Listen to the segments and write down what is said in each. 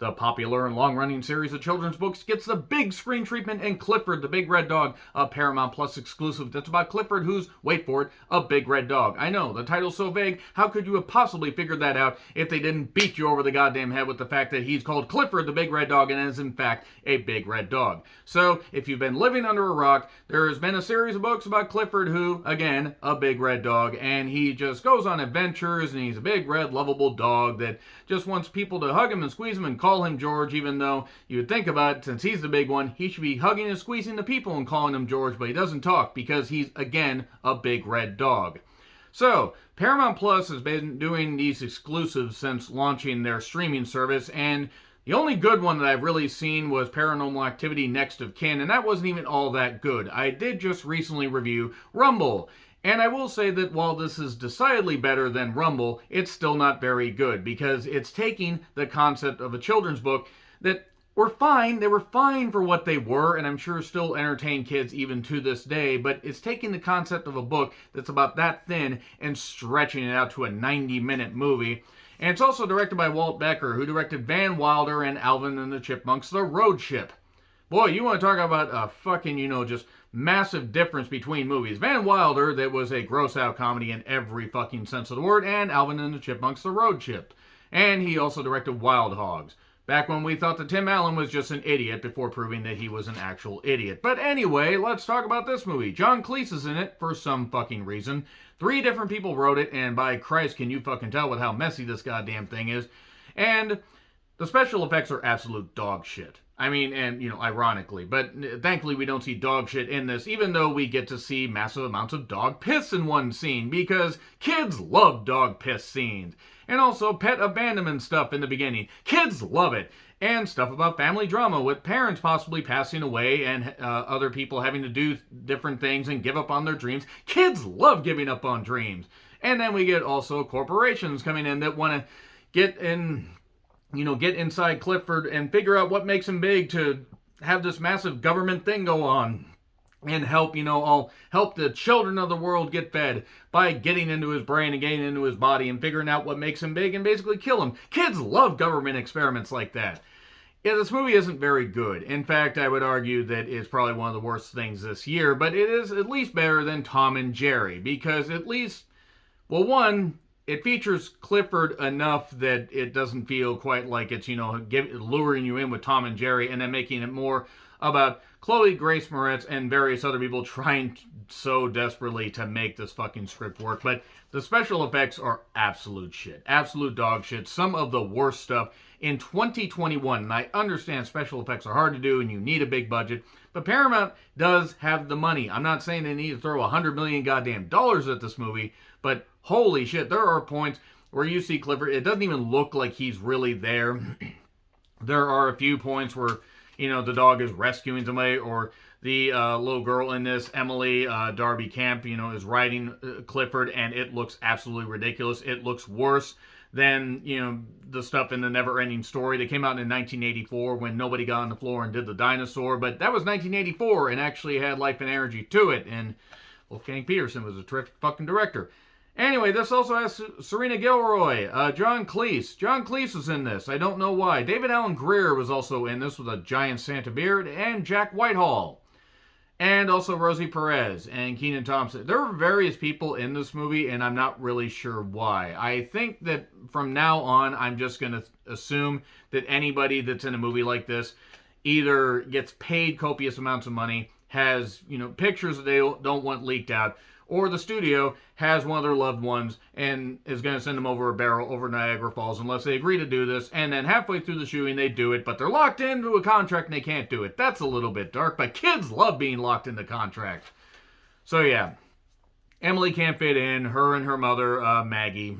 The popular and long-running series of children's books gets the big screen treatment in Clifford, the Big Red Dog, a Paramount Plus exclusive that's about Clifford who's, wait for it, a big red dog. I know, the title's so vague, how could you have possibly figured that out if they didn't beat you over the goddamn head with the fact that he's called Clifford, the Big Red Dog, and is in fact a big red dog. So, if you've been living under a rock, there has been a series of books about Clifford who, again, a big red dog, and he just goes on adventures, and he's a big red lovable dog that just wants people to hug him and squeeze him and call him George, even though you would think about it, since he's the big one, he should be hugging and squeezing the people and calling him George, but he doesn't talk because he's, again, a big red dog. So, Paramount Plus has been doing these exclusives since launching their streaming service, and the only good one that I've really seen was Paranormal Activity Next of Kin, and that wasn't even all that good. I did just recently review Rumble, and I will say that while this is decidedly better than Rumble, it's still not very good because it's taking the concept of a children's book that were fine. They were fine for what they were, and I'm sure still entertain kids even to this day, but it's taking the concept of a book that's about that thin and stretching it out to a 90-minute movie. And it's also directed by Walt Becker, who directed Van Wilder and Alvin and the Chipmunks, The Road Ship. Boy, you want to talk about a fucking, just massive difference between movies. Van Wilder, that was a gross-out comedy in every fucking sense of the word, and Alvin and the Chipmunks, The Road Ship. And he also directed Wild Hogs, back when we thought that Tim Allen was just an idiot before proving that he was an actual idiot. But anyway, let's talk about this movie. John Cleese is in it for some fucking reason. 3 different people wrote it, and by Christ, can you fucking tell with how messy this goddamn thing is. And the special effects are absolute dog shit. I mean, and, ironically, but thankfully we don't see dog shit in this, even though we get to see massive amounts of dog piss in one scene, because kids love dog piss scenes. And also pet abandonment stuff in the beginning. Kids love it. And stuff about family drama with parents possibly passing away and other people having to do different things and give up on their dreams. Kids love giving up on dreams. And then we get also corporations coming in that want to get inside Clifford and figure out what makes him big to have this massive government thing go on and help the children of the world get fed by getting into his brain and getting into his body and figuring out what makes him big and basically kill him. Kids love government experiments like that. Yeah, this movie isn't very good. In fact, I would argue that it's probably one of the worst things this year, but it is at least better than Tom and Jerry because at least, well, one, it features Clifford enough that it doesn't feel quite like it's, luring you in with Tom and Jerry and then making it more about Chloe Grace Moretz and various other people trying so desperately to make this fucking script work. But the special effects are absolute shit. Absolute dog shit. Some of the worst stuff in 2021. And I understand special effects are hard to do and you need a big budget. But Paramount does have the money. I'm not saying they need to throw $100 million goddamn dollars at this movie. But holy shit, there are points where you see Clifford. It doesn't even look like he's really there. There are a few points where the dog is rescuing somebody, or the little girl in this, Emily Darby Camp, is riding Clifford, and it looks absolutely ridiculous. It looks worse than, the stuff in the Never-Ending Story that came out in 1984 when nobody got on the floor and did the dinosaur, but that was 1984 and actually had life and energy to it, and Wolfgang Peterson was a terrific fucking director. Anyway, this also has Serena Gilroy, John Cleese. John Cleese was in this. I don't know why. David Alan Grier was also in this with a giant Santa beard, and Jack Whitehall. And also Rosie Perez and Kenan Thompson. There were various people in this movie, and I'm not really sure why. I think that from now on, I'm just going to assume that anybody that's in a movie like this either gets paid copious amounts of money, has, pictures that they don't want leaked out, or the studio has one of their loved ones and is going to send them over a barrel over Niagara Falls unless they agree to do this, and then halfway through the shooting they do it, but they're locked into a contract and they can't do it. That's a little bit dark, but kids love being locked into contracts. So yeah, Emily can't fit in. Her and her mother, Maggie,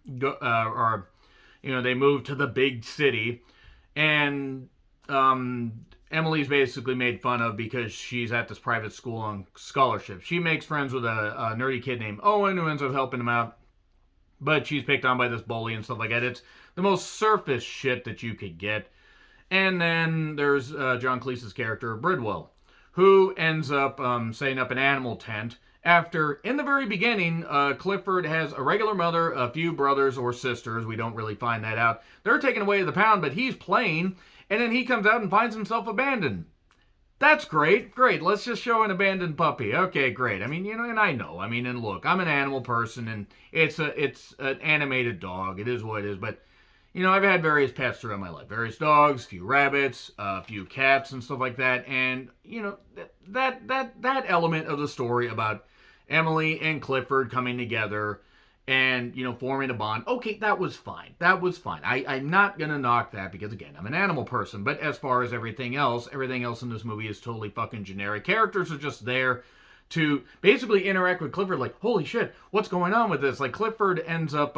they move to the big city, and Emily's basically made fun of because she's at this private school on scholarship. She makes friends with a nerdy kid named Owen who ends up helping him out. But she's picked on by this bully and stuff like that. It's the most surface shit that you could get. And then there's John Cleese's character, Bridwell, who ends up setting up an animal tent after, in the very beginning, Clifford has a regular mother, a few brothers or sisters. We don't really find that out. They're taken away to the pound, but he's playing, and then he comes out and finds himself abandoned. That's great. Great. Let's just show an abandoned puppy. Okay, great. I mean, and I know. I mean, and look, I'm an animal person, and it's an animated dog. It is what it is. But I've had various pets throughout my life. Various dogs, a few rabbits, a few cats, and stuff like that. And that element of the story about Emily and Clifford coming together and forming a bond. Okay, that was fine. That was fine. I'm not gonna knock that because again, I'm an animal person. But as far as everything else in this movie is totally fucking generic. Characters are just there to basically interact with Clifford. Like, holy shit, what's going on with this? Like, Clifford ends up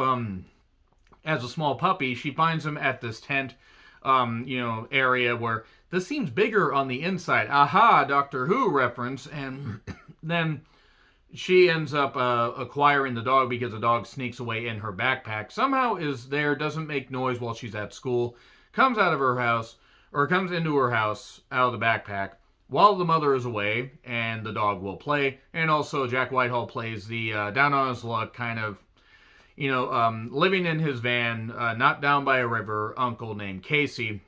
as a small puppy. She finds him at this tent area where this seems bigger on the inside. Aha, Doctor Who reference. And then she ends up acquiring the dog because the dog sneaks away in her backpack. Somehow is there, doesn't make noise while she's at school, comes out of her house, or comes into her house out of the backpack while the mother is away, and the dog will play. And also Jack Whitehall plays the down on his luck kind of, living in his van, not down by a river, uncle named Casey.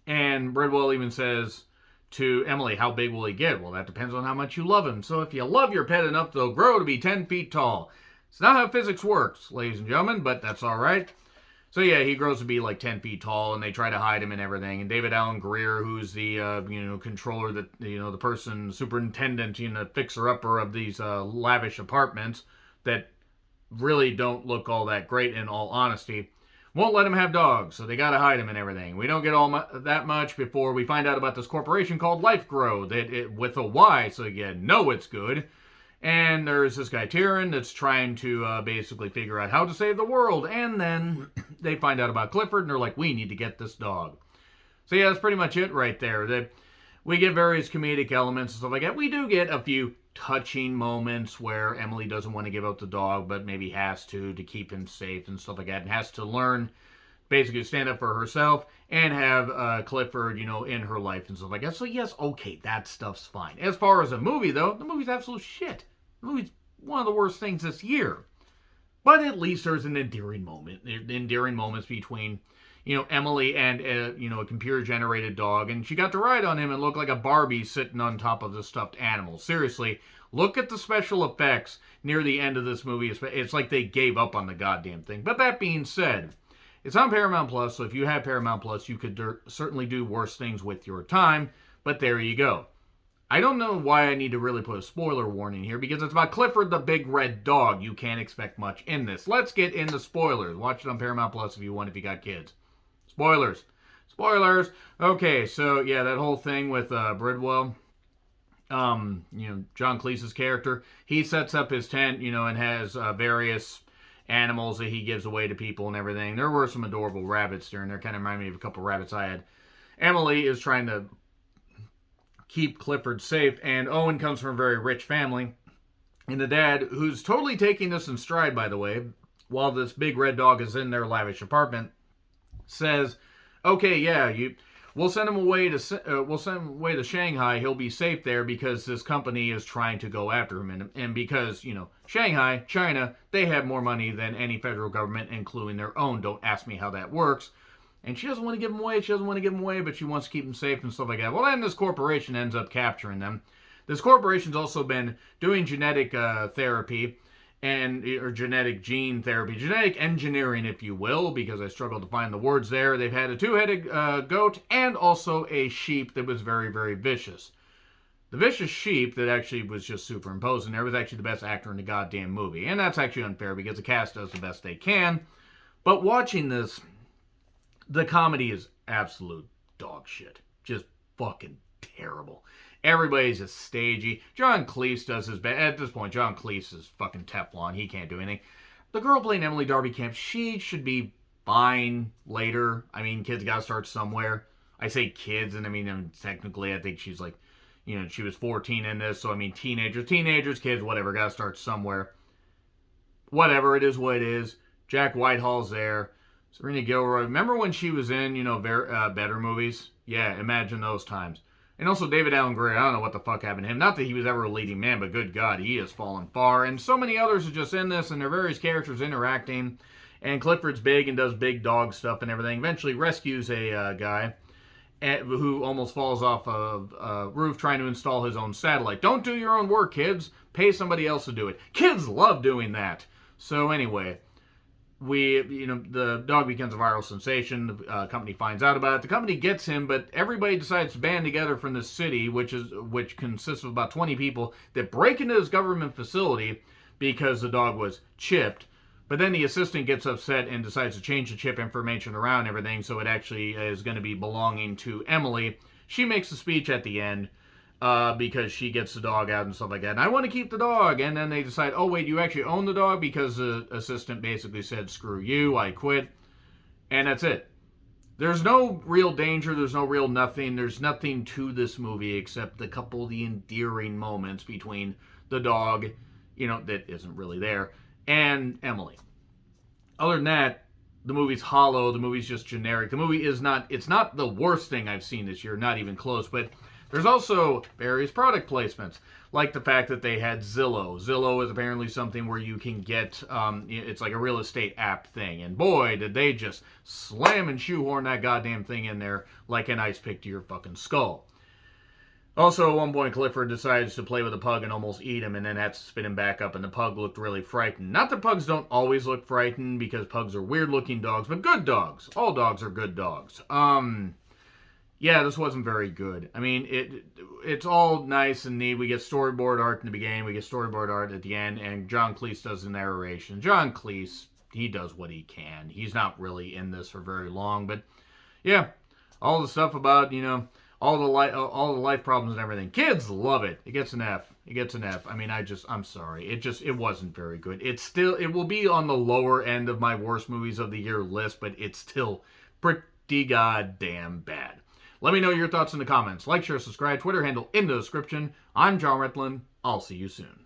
And Bridwell even says to Emily, how big will he get? Well, that depends on how much you love him. So if you love your pet enough, they'll grow to be 10 feet tall. It's not how physics works, ladies and gentlemen, but that's all right. So yeah, he grows to be like 10 feet tall, and they try to hide him and everything. And David Allen Greer, who's the controller, that the person, superintendent, fixer-upper of these lavish apartments that really don't look all that great in all honesty, won't let him have dogs, so they gotta hide him and everything. We don't get that much before we find out about this corporation called Life Grow, with a Y, so you know it's good. And there's this guy Tyrion that's trying to basically figure out how to save the world, and then they find out about Clifford, and they're like, we need to get this dog. So yeah, that's pretty much it right there. We get various comedic elements and stuff like that. We do get a few touching moments where Emily doesn't want to give up the dog, but maybe has to keep him safe and stuff like that, and has to learn basically to stand up for herself and have Clifford, in her life and stuff like that. So yes, okay, that stuff's fine. As far as a movie, though, the movie's absolute shit. The movie's one of the worst things this year. But at least there's an endearing moments between Emily and a computer-generated dog, and she got to ride on him and look like a Barbie sitting on top of the stuffed animal. Seriously, look at the special effects near the end of this movie. It's like they gave up on the goddamn thing. But that being said, it's on Paramount Plus, so if you have Paramount Plus, you could certainly do worse things with your time, but there you go. I don't know why I need to really put a spoiler warning here, because it's about Clifford the Big Red Dog. You can't expect much in this. Let's get into spoilers. Watch it on Paramount Plus if you want, if you got kids. Spoilers. Okay, so yeah, that whole thing with Bridwell, John Cleese's character, he sets up his tent, and has various animals that he gives away to people and everything. There were some adorable rabbits there, and they kind of remind me of a couple rabbits I had. Emily is trying to keep Clifford safe, and Owen comes from a very rich family, and the dad, who's totally taking this in stride, by the way, while this big red dog is in their lavish apartment, says, okay, yeah, we'll send him away to Shanghai. He'll be safe there because this company is trying to go after him, and because Shanghai, China, they have more money than any federal government, including their own. Don't ask me how that works. And she doesn't want to give him away. But she wants to keep him safe and stuff like that. Well, then this corporation ends up capturing them. This corporation's also been doing genetic therapy or genetic gene therapy, genetic engineering, if you will, because I struggled to find the words there. They've had a two-headed goat and also a sheep that was very, very vicious. The vicious sheep that actually was just superimposed in there was actually the best actor in the goddamn movie. And that's actually unfair because the cast does the best they can. But watching this, the comedy is absolute dog shit. Just fucking terrible. Everybody's just stagey. John Cleese does his best. At this point, John Cleese is fucking Teflon. He can't do anything. The girl playing Emily Darby Camp, she should be fine later. I mean, kids gotta start somewhere. I say kids, and technically, I think she's like, she was 14 in this, so teenagers, kids, whatever, gotta start somewhere. Whatever, it is what it is. Jack Whitehall's there. Serena Gilroy, remember when she was in, better movies? Yeah, imagine those times. And also David Allen Greer, I don't know what the fuck happened to him. Not that he was ever a leading man, but good God, he has fallen far. And so many others are just in this, and their various characters interacting. And Clifford's big and does big dog stuff and everything. Eventually rescues a guy who almost falls off a roof trying to install his own satellite. Don't do your own work, kids. Pay somebody else to do it. Kids love doing that. So anyway, the dog becomes a viral sensation. The company finds out about it. The company gets him, but everybody decides to band together from this city, which consists of about 20 people, that break into his government facility because the dog was chipped. But then the assistant gets upset and decides to change the chip information around and everything, so it actually is going to be belonging to Emily. She makes a speech at the end because she gets the dog out and stuff like that. And I want to keep the dog. And then they decide, oh, wait, you actually own the dog? Because the assistant basically said, screw you, I quit. And that's it. There's no real danger. There's no real nothing. There's nothing to this movie except a couple of the endearing moments between the dog, that isn't really there, and Emily. Other than that, the movie's hollow. The movie's just generic. The movie it's not the worst thing I've seen this year, not even close, but there's also various product placements, like the fact that they had Zillow. Zillow is apparently something where you can get, it's like a real estate app thing, and boy, did they just slam and shoehorn that goddamn thing in there like an ice pick to your fucking skull. Also, at one point, Clifford decides to play with a pug and almost eat him, and then has to spit him back up, and the pug looked really frightened. Not that pugs don't always look frightened, because pugs are weird-looking dogs, but good dogs. All dogs are good dogs. Yeah, this wasn't very good. I mean, it's all nice and neat. We get storyboard art in the beginning, we get storyboard art at the end, and John Cleese does the narration. John Cleese, he does what he can. He's not really in this for very long, but yeah, all the stuff about, all the life problems and everything. Kids love it. It gets an F. I mean, I'm sorry. It wasn't very good. It will be on the lower end of my worst movies of the year list, but it's still pretty goddamn bad. Let me know your thoughts in the comments. Like, share, subscribe, Twitter handle in the description. I'm John Retlin. I'll see you soon.